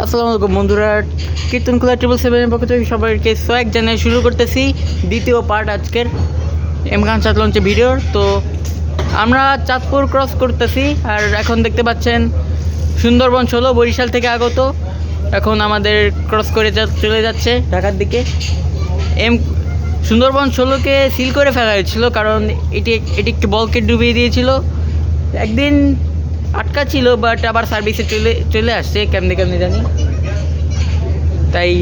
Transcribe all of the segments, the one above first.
আসসালামু আলাইকুম বন্ধুরা, কীর্তনখোলা 777 পক্ষ থেকে সবাইকে সোয়াগ জানিয়ে শুরু করতেছি দ্বিতীয় পার্ট আজকের এমখান চাঁদ লঞ্চের ভিডিওর। তো আমরা চাঁদপুর ক্রস করতেছি, আর এখন দেখতে পাচ্ছেন সুন্দরবন 16 বরিশাল থেকে আগত এখন আমাদের ক্রস করে চলে যাচ্ছে ঢাকার দিকে। সুন্দরবন 16কে সিল করে ফেলা হয়েছিল, কারণ এটি একটি বলকে ডুবিয়ে দিয়েছিল। একদিন আটকা ছিল, বাট আবার সার্ভিসে চলে আসছে কেমনি জানি তাই।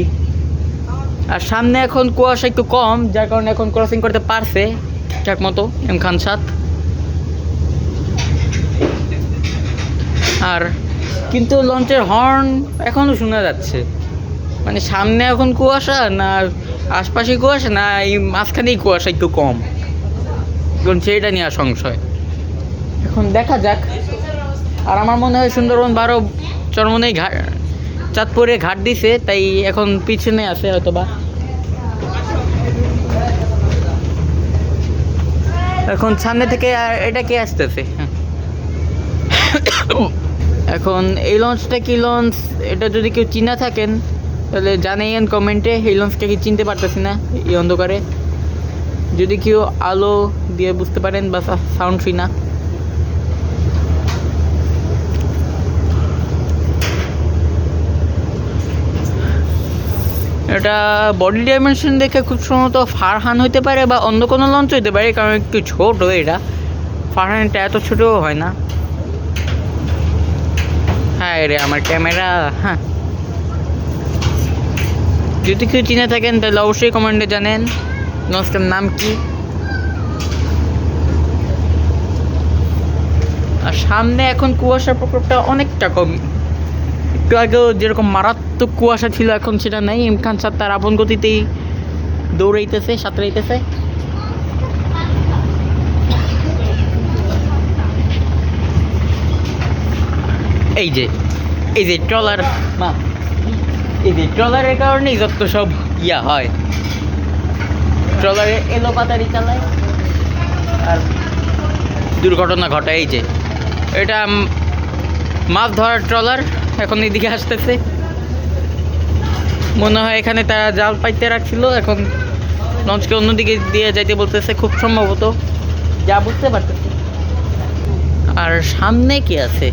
আর সামনে এখন কুয়াশা একটু কম, যার কারণে এখন ক্রসিং করতে পারছে ঠিকঠাক মতো এমখান সাত। আর কিন্তু লঞ্চের হর্ন এখনও শোনা যাচ্ছে, মানে সামনে এখন কুয়াশা না আশপাশে কুয়াশা না এই মাঝখানেই কুয়াশা একটু কম, এখন সেইটা নিয়ে সংশয়। এখন দেখা যাক। আর আমার মনে হয় সুন্দরবন 12 চরমনেই চাঁদপুরে ঘাট দিছে, তাই এখন পিছনে আছে হয়তো বা। এখন সামনে থেকে এটা কে আসতেছে। এখন এই লঞ্চটা কি লঞ্চ, এটা যদি কেউ চিনা থাকেন তাহলে জানাইয়েন কমেন্টে। এই লঞ্চটা কি চিনতে পারতেছি না এই অন্ধকারে, যদি কেউ আলো দিয়ে বুঝতে পারেন বা সাউন্ড ফ্রি না। এটা বডি ডাইমেনশন দেখে খুব সম্ভবত ফারহান হইতে পারে বা অন্য কোনো লঞ্চ হইতে পারে, কারণ একটু ছোট এটা। ফারহানটা এত ছোটো হয় না। হ্যাঁ রে আমার ক্যামেরা। হ্যাঁ, যদি কেউ চিনে থাকেন তাহলে অবশ্যই কমেন্টে জানেন লঞ্চটার নাম কি। আর সামনে এখন কুয়াশার প্রকোপটা অনেকটা কম, একটু আগেও যেরকম মারাত্মক কুয়াশা ছিল এখন সেটা নেই। এমখান সাত তার আপন গতিতেই দৌড়াইতেছে, সাঁতরাইতেছে। এই যে ট্রলার মা, এই যে ট্রলারের কারণেই যত সব হয়। ট্রলারে এলো পাতারি চালায় আর দুর্ঘটনা ঘটায়। এই যে এটা মাছ ধরার ট্রলার এখন এদিকে আসতেছে, মনে হয় এখানে তারা জাল পাইতে রাখছিল, এখন লঞ্চকে অন্যদিকে দিয়ে যাইতে বলতেছে খুব সম্ভবত, যা বুঝতে পারতেছি। আর সামনে কি আছে?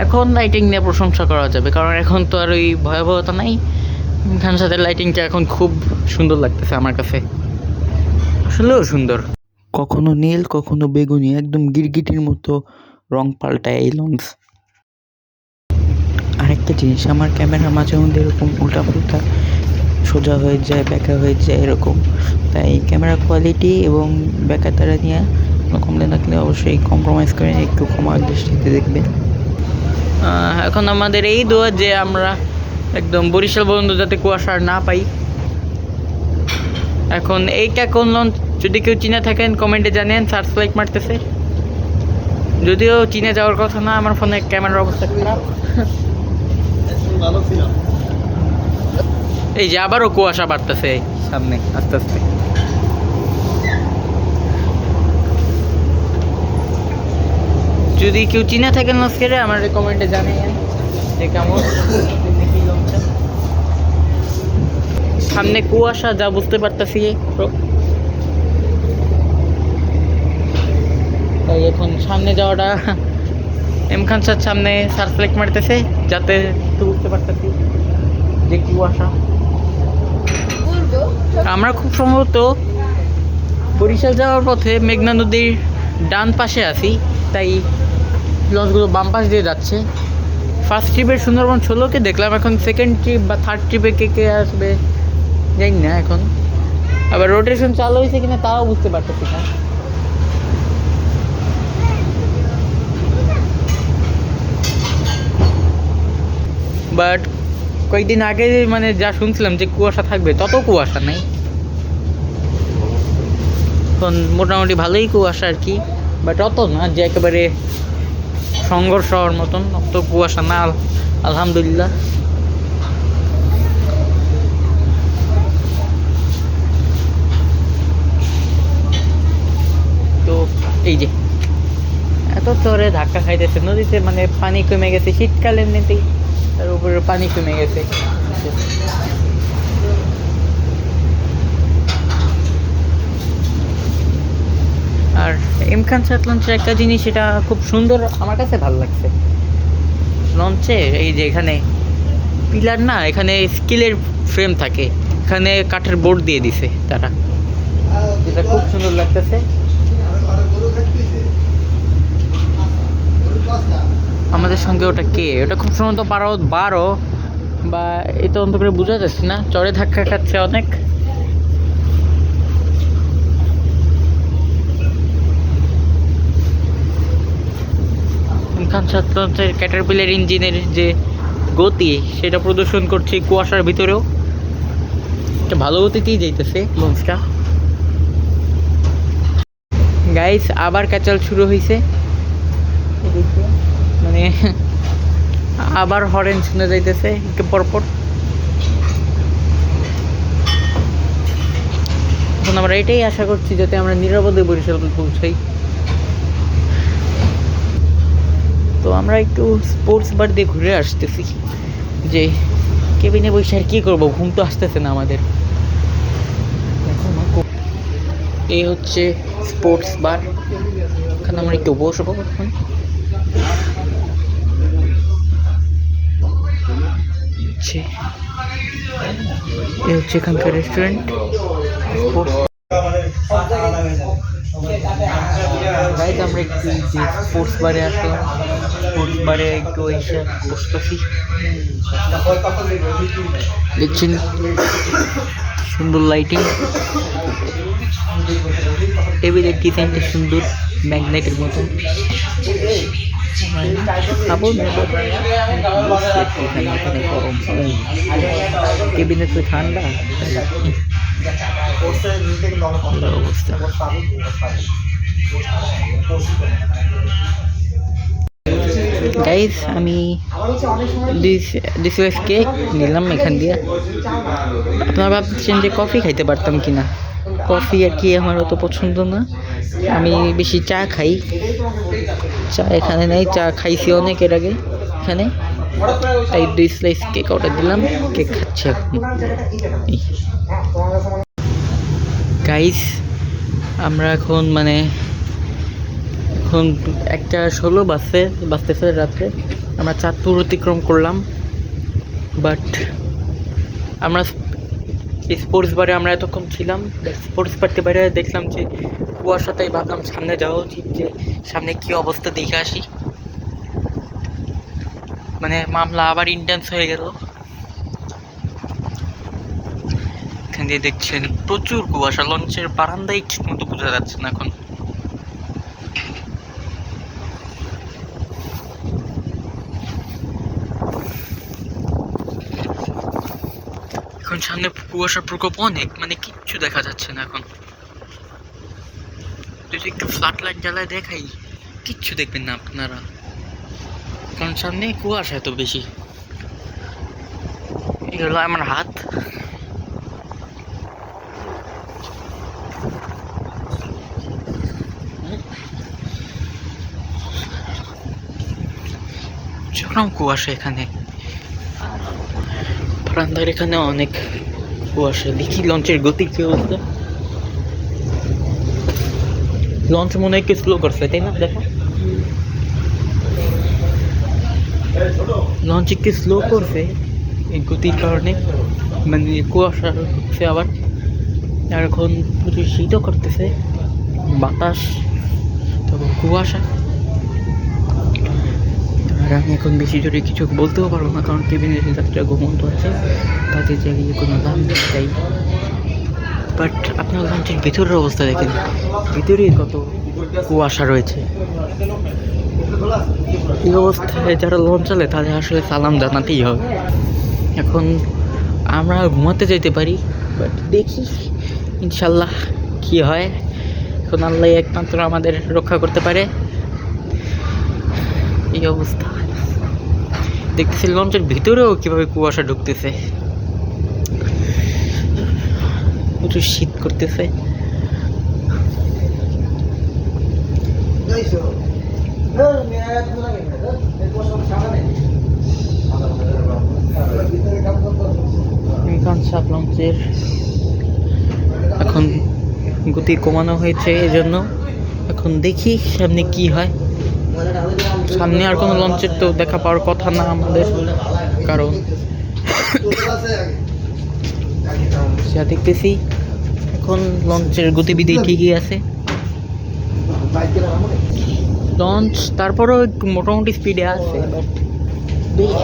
এখন লাইটিং নিয়ে প্রশংসা করা যাবে, কারণ এখন তো আর ওই ভয়াবহতা নাই। খান সাথে লাইটিংটা এখন খুব সুন্দর লাগতেছে আমার কাছে, আসলেও সুন্দর। কখনো নীল কখনো বেগুনি, একদম গিরগিটির মতো রং পাল্টায় এই লঞ্চ। আরেকটা জিনিস, আমার ক্যামেরা মাঝে মধ্যে এরকম উল্টাপাল্টা সোজা হয়ে যায়, ব্যাকা হয়ে যায় এরকম, তাই ক্যামেরা কোয়ালিটি এবং ব্যাকা তারা নিয়ে কোনো কমপ্লেন থাকলে অবশ্যই কম্প্রোমাইজ করে একটু ক্ষমার দৃষ্টিতে দেখবেন। এখন আমাদের এই দোয়া যে আমরা একদম বরিশাল পর্যন্ত যাতে কুয়াশা না পাই। এখন এইটা কোন লঞ্চ যদি কেউ চিনে থাকেন কমেন্টে জানেন। সার্চ লাইক মারতেছে, যদিও চিনে যাওয়ার কথা না, আমার ফোনে ক্যামেরার অবস্থা খারাপ। এই যে আবারও কুয়াশা বাড়তেছে সামনে আস্তে আস্তে। যদি কেউ চিনে থাকেন লঞ্চকে আমার কমেন্টে জানিয়েন যে কেমন দেখি লঞ্চটা। সামনে কুয়াশা যা বুঝতে পারতেছি, তাই এখন সামনে যাওয়াটা এমখান সাথে সামনে সার্চ লাইট মারতেছে যাতে একটু বুঝতে পারতেছি যে কুয়াশা। আমরা খুব সম্ভবত বরিশাল যাওয়ার পথে মেঘনা নদীর ডান পাশে আছি, তাই লঞ্চগুলো বাম পাশ দিয়ে যাচ্ছে। ফার্স্ট ট্রিপের সুন্দরবন 16কে দেখলাম, এখন সেকেন্ড ট্রিপ বা থার্ড ট্রিপে কে আসবে জানি না। এখন আবার রোটেশন চালু হয়েছে কিনা তাও বুঝতে পারতেছি না। বাট কয়েকদিন আগে মানে যা শুনছিলাম যে কুয়াশা থাকবে, তত কুয়াশা নেই। এখন মোটামুটি ভালোই কুয়াশা আর কি, বাট অত না যে একেবারে সংঘর্ষ হওয়ার মতন, অত কুয়াশা না আলহামদুলিল্লাহ। তো এই যে এত চরে ধাক্কা খাইতেছে নদীতে, মানে পানি কমে গেছে শীতকালে এমনিতেই, তার উপরে পানি কমে গেছে। আর এম খান সাত লঞ্চের একটা জিনিস, এটা খুব সুন্দর, আমার কাছে ভালো লাগছে লঞ্চে। এই যে এখানে পিলার না, এখানে স্টিলের ফ্রেম থাকে, এখানে কাঠের বোর্ড দিয়ে দিছে তারা, যেটা খুব সুন্দর লাগতেছে। আমাদের সঙ্গে ওটা কে, ওটা খুব সম্ভবত 12 বা এটা অন্ত করে বোঝা যাচ্ছে না, চড়ে ধাক্কা খাচ্ছে অনেক। খান সাতলঞ্চের ক্যাটারপিলার ইঞ্জিনের যে গতি, সেটা প্রদর্শন করছে কুয়াশার ভিতরেও, এটা ভালো গতিতেই যাইতেছে লঞ্চটা। গাইস আবার ক্যাচাল শুরু হয়েছে, মানে আবার হরেন শুনে যাইতেছে একটু পরপর। এখন আমরা এটাই আশা করছি যাতে আমরা নিরাপদে বরিশাল পৌঁছাই। তো আমরা একটু স্পোর্টস বার দিয়ে ঘুরে আসতেছি, যে কেবিনে বসে আর কী করবো, ঘুম তো আসতেছে না আমাদের। এই হচ্ছে স্পোর্টস বার, এখানে আমরা একটু বসবো এখন। এই হচ্ছে এখানকার রেস্টুরেন্ট গাইজ। আমরা একটু যে স্পোর্টস বারে আসলাম, স্পোর্টস বারে একটু এসে বসতেছি, দেখছেন সুন্দর লাইটিং, টেবিলের ডিজাইনটা সুন্দর ম্যাগনেটের মতন। কেবিনে তো ঠান্ডা অবস্থা। গাইজ আমি দিস কেক নিলাম এখান দিয়ে। আপনারা ভাবছেন যে কফি খাইতে পারতাম কিনা, কফি আর কি আমার অত পছন্দ না, আমি বেশি চা খাই। চা এখানে নেই, চা খাইছি অনেক এর আগে এখানে, তাই 2 স্লাইস কেক অর্ডার দিলাম, কেক খাচ্ছি এখন। গাইস আমরা এখন মানে এখন 1:16 বাজতেছে রাত্রে, আমরা চাঁদপুর অতিক্রম করলাম। বাট আমরা স্পোর্টস বারে আমরা এতক্ষণ ছিলাম, স্পোর্টস বারতে বাইরে দেখলাম যে কুয়াশা, তাই ভাবলাম সামনে যাওয়া উচিত, যে সামনে কি অবস্থা দেখে আসি। মানে মামলা আবার ইন্টেন্স হয়ে গেল। এখান দিয়ে দেখছেন প্রচুর কুয়াশা, লঞ্চের বারান্দায় ঠিক মতো বোঝা যাচ্ছে না এখন। এখন সামনে কুয়াশার প্রকোপ অনেক, মানে কিচ্ছু দেখা যাচ্ছে না এখন। যদি একটু ফ্ল্যাট লাইট জ্বালায় দেখাই, কিচ্ছু দেখবেন না আপনারা, কারণ সামনে কুয়াশা এত বেশি। এই হলো আমার হাত। চরম কুয়াশা এখানে, বারান্দার এখানে অনেক কুয়াশা। দেখি লঞ্চের গতি কি অবস্থা। লঞ্চ মনে হয় একটু স্লো করছে, তাই না? দেখো লঞ্চ একটু স্লো করছে এই গতির কারণে, মানে কুয়াশা হচ্ছে আবার। আর এখন প্রচুর শীতও করতেছে, বাতাস, তবে কুয়াশা। আর আমি এখন বেশি জোরে কিছু বলতেও পারবো না, কারণ কেবিনের যাত্রীরা ঘুমন্ত আছে, তাদের জায়গায় কোনো দাম চাই। বাট আপনার লঞ্চের ভেতরের অবস্থা দেখেন, ভিতরে কত কুয়াশা রয়েছে। এই অবস্থায় যারা লঞ্চ চালে তাদের আসলে সালাম জানাতেই হবে। এখন আমরা ঘুমাতে যেতে পারি, বাট দেখি ইনশাল্লাহ কি হয়। এখন আল্লাহ একমাত্র আমাদের রক্ষা করতে পারে। এই অবস্থা দেখতেছি, লঞ্চের ভিতরেও কিভাবে কুয়াশা ঢুকতেছে, প্রচুর শীত করতেছে। লঞ্চের এখন গতি কমানো হয়েছে, এজন্য এখন দেখি সামনে কি হয়। সামনে আর কোনো লঞ্চের তো দেখা পাওয়ার কথা না আমাদের, কারণ যা দেখতেছি এখন লঞ্চের গতিবিধি ঠিকই আছে। লঞ্চ তারপরেও একটু মোটামুটি স্পিডে আছে, বাট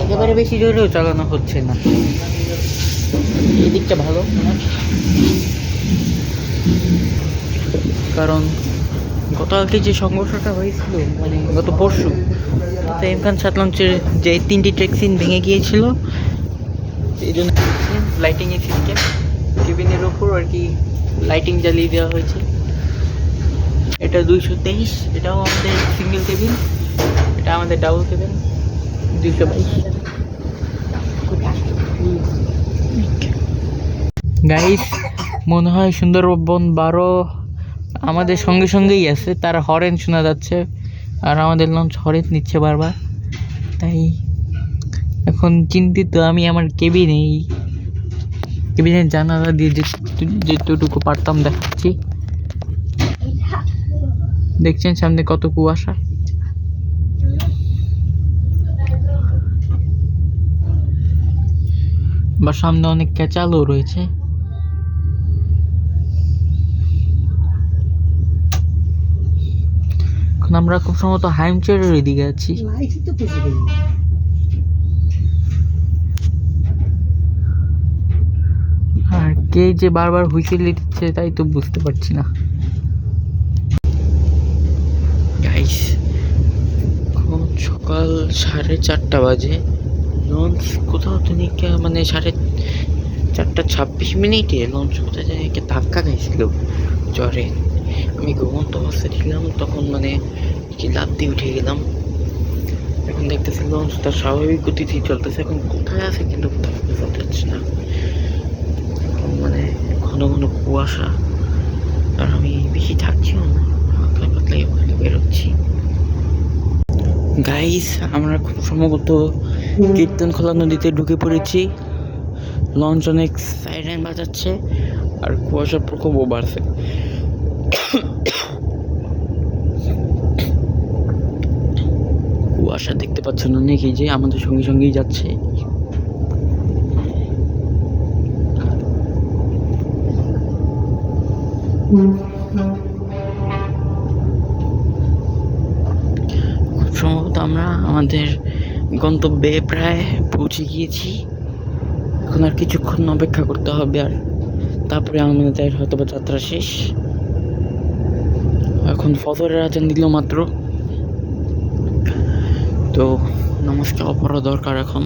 একেবারে বেশি জোরেও চালানো হচ্ছে না। এই দিকটা ভালো, কারণ গতকালকে যে সংঘর্ষটা হয়েছিল, মানে গত পরশু, তাতে ইমরান সাত লঞ্চের যে 3টি ট্রেকসিন ভেঙে গিয়েছিল, এই জন্য লাইটিংয়ের সিস্টেম কেবিনের ওপর আর কি লাইটিং জ্বালিয়ে দেওয়া হয়েছে। এটা 223, এটাও আমাদের সিঙ্গেল কেবিন, এটা আমাদের ডাবল কেবিন 222। গাইস, মনে হয় সুন্দরবন 12 আমাদের সঙ্গে সঙ্গেই আছে, তার হরেন শোনা যাচ্ছে, আর আমাদের লঞ্চ হরেন নিচ্ছে বারবার। তাই এখন চিন্তিত আমি। আমার কেবিনের জানালা দিয়ে যেটুকু পারতাম দেখাচ্ছি। দেখছেন সামনে কত কুয়াশা। বা সামনে অনেক ক্যাচালও রয়েছে। এখন আমরা খুব সম্ভবত হাইমচরের ওই দিকে আছি। আর কে যে বারবার হুইসেল দিচ্ছে তাই তো বুঝতে পারছি না। গাইস, এখন সকাল 4:30 বাজে। লঞ্চ কোথাও তো মানে 4:26 লঞ্চ কোথায় যায় ধাক্কা খাইছিল জ্বরে। আমি ঘুমন্ত অবস্থায় ছিলাম তখন, মানে কি লাফ দিয়ে উঠে গেলাম। এখন দেখতেছি লঞ্চ তার স্বাভাবিক গতিতেই চলতেছে। এখন কোথায় আছে কিন্তু কোথাও বোঝা যাচ্ছে না। মানে ঘন ঘন কুয়াশা, আর আমি বেশি থাকছিও না, হালকা পাতলাই ওখানে বেরোচ্ছি। গাইস, আমরা খুব সম্ভবত কীর্তনখোলা নদীতে ঢুকে পড়েছি। লঞ্চ অনেক সাইরেন বাজাচ্ছে আর কুয়াশার প্রকোপও বাড়ছে। কুয়াশা দেখতে পাচ্ছেন অনেকেই যে আমাদের সঙ্গে সঙ্গেই যাচ্ছে। খুব সম্ভবত আমরা আমাদের গন্তব্যে প্রায় পৌঁছে গিয়েছি। এখন আর কিছুক্ষণ অপেক্ষা করতে হবে, আর তারপরে আমাদের হয়তো বা যাত্রা শেষ। এখন ফজরের আজান দিল মাত্র, তো নামাজটা পড়া দরকার এখন।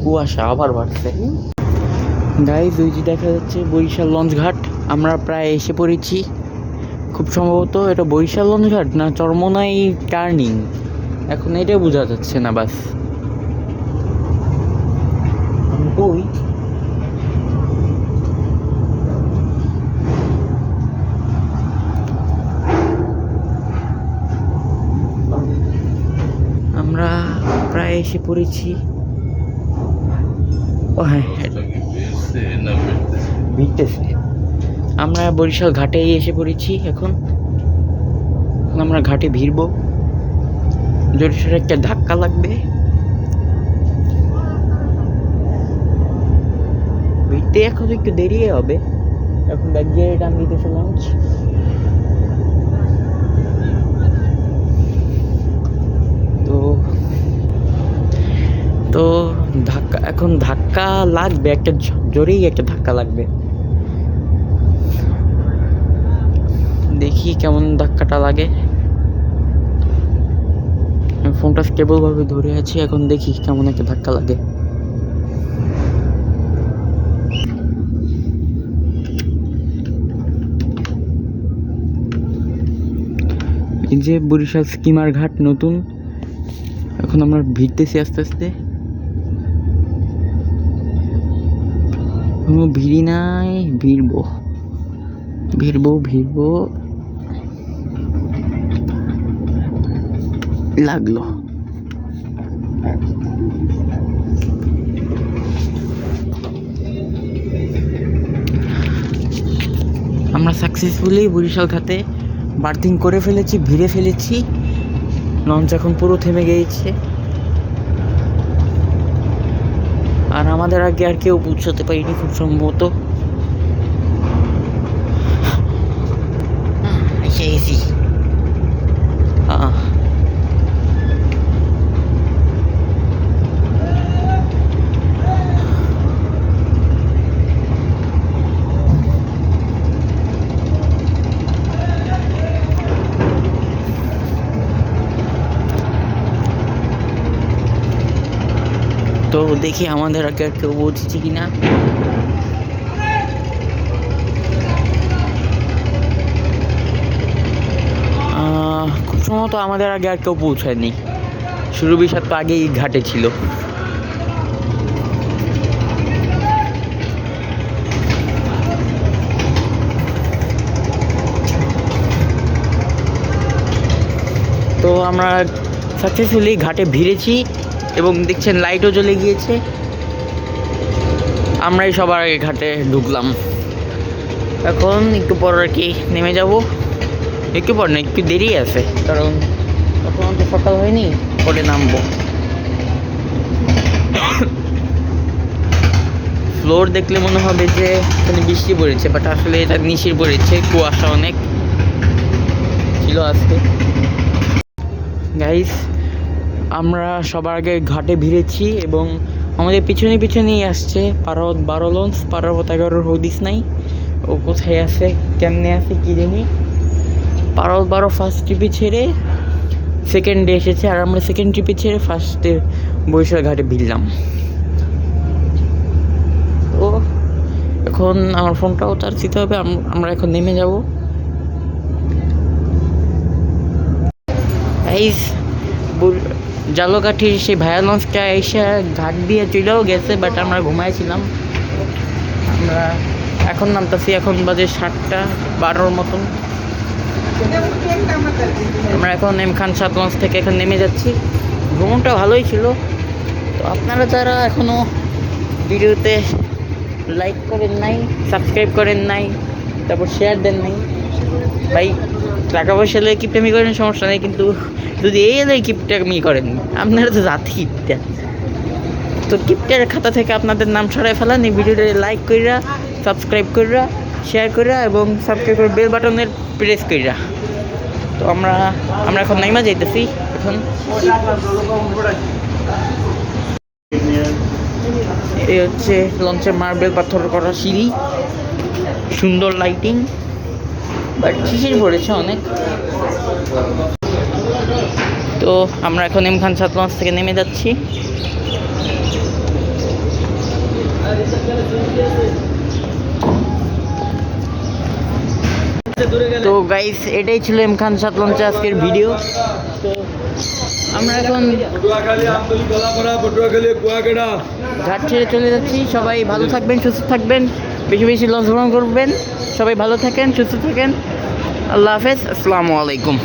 কুয়াশা আবার বাড়ছে। গাইজ, ওই যে দেখা যাচ্ছে বরিশাল লঞ্চ ঘাট। আমরা প্রায় এসে পড়েছি। খুব সম্ভবত এটা বরিশাল লঞ্চ ঘাট না চরমোনাই টার্নিং, এখন এটা বোঝা যাচ্ছে না। বাস কই আমরা প্রায় এসে পড়েছি। ও হ্যাঁ, ভিড়তেছে। আমরা বরিশাল ঘাটেই এসে পড়েছি। এখন আমরা ঘাটে ভিড়বো। জোরে সোরে একটা ধাক্কা লাগবে, ভিড়তে এখন একটু দেরি হবে। এখন ব্যাক গিয়ে টান দিতেছে লঞ্চ। তো তো ধাক্কা, এখন ধাক্কা লাগবে, একটা জোরেই একটা ধাক্কা লাগবে। দেখি কেমন ধাক্কাটা লাগে। ফোনটা স্টেবল ভাবে ধরে আছি, এখন দেখি কেমন একটা ধাক্কা লাগে। এই যে বরিশাল স্কিমার ঘাট নতুন, এখন আমরা ভিড়তেছি আস্তে আস্তে। কোনো ভিড়ই নাই, ভিড়বো ভিড়বো ভিড়বো লাগলো। আমরা সাকসেসফুলি বরিশাল ঘাটে বার্থিং করে ফেলেছি, ভিড়ে ফেলেছি। লঞ্চ এখন পুরো থেমে গিয়েছে, আর আমাদের আগে আর কেউ পৌঁছাতে পারিনি খুব সম্ভবত। এসে গেছি। তো দেখি আমাদের আগে আর কেউ পৌঁছেছে কিনা। খুব সম্ভবত আমাদের আগে আর কেউ পৌঁছায়নি। সুরভি সাত তো আগেই ঘাটে ছিল। তো আমরা সাকসেসফুলি ঘাটে ভিড়েছি এবং দেখছেন লাইটও জ্বলে গিয়েছে। আমরাই সবার আগে ঘাটে ঢুকলাম। এখন একটু পর আর কি নেমে যাব। একটু পর না, একটু দেরি আছে, কারণ এখন তো সকাল হয়নি, পরে নামবো। ফ্লোর দেখলে মনে হবে যে এখানে বৃষ্টি পড়েছে, বাট আসলে এটা নিশির পড়েছে, কুয়াশা অনেক ছিল আজকে। গাইস, আমরা সবার আগে ঘাটে ভিড়েছি এবং আমাদের পিছনে পিছনেই আসছে পারাবত 12 লঞ্চ। পারাবত 11 হদিস নাই, ও কোথায় আছে, কেমনে আছে কি জানি। পারাবত 12 ফার্স্ট ট্রিপে ছেড়ে সেকেন্ডে এসেছে, আর আমরা সেকেন্ড ট্রিপে ছেড়ে ফার্স্টে বরিশাল ঘাটে ভিড়লাম। তো এখন আমার ফোনটাও চার্জ দিতে হবে, আমরা এখন নেমে যাব। গাইস, জালকাঠির সেই ভায়া লঞ্চটা এসে ঘাট দিয়ে চলেও গেছে, বাট আমরা ঘুমাইছিলাম। আমরা এখন নামতেছি, এখন বাজে 7:12 মতন। আমরা এখন এম খান সাত লঞ্চ থেকে এখন নেমে যাচ্ছি। ভ্রমণটা ভালোই ছিল। তো আপনারা যারা এখনও ভিডিওতে লাইক করেন নাই, সাবস্ক্রাইব করেন নাই, তারপর শেয়ার দেন নাই, ভাই টাকা পয়সা এলে কিপটামি করেন সমস্যা নেই, কিন্তু যদি এই এলে কিপটামি করেন, আপনারা তো জাতি কিপটা। তো কিপটার খাতা থেকে আপনাদের নাম সরাই ফেলান। এই ভিডিওটা লাইক কইরা, সাবস্ক্রাইব কইরা, শেয়ার কইরা এবং সাবস্ক্রাইব করে বেল বাটনের প্রেস কইরা। তো আমরা এখন নাইমা যাইতেছি। এখন এই হচ্ছে লঞ্চের মার্বেল পাথর করা সিঁড়ি, সুন্দর লাইটিং, বাট শিশির পড়েছে অনেক। তো আমরা এখন এম খান সাত লঞ্চ থেকে নেমে যাচ্ছি। তো গাইস, এটাই ছিল এম খান সাত লঞ্চে আজকের ভিডিও। তো আমরা এখন ঘাট ছেড়ে চলে যাচ্ছি। সবাই ভালো থাকবেন, সুস্থ থাকবেন, বেশি বেশি লঞ্চ ভ্রমণ করবেন। সবাই ভালো থাকেন, সুস্থ থাকেন। আল্লাহ হাফেজ, আসসালামু আলাইকুম।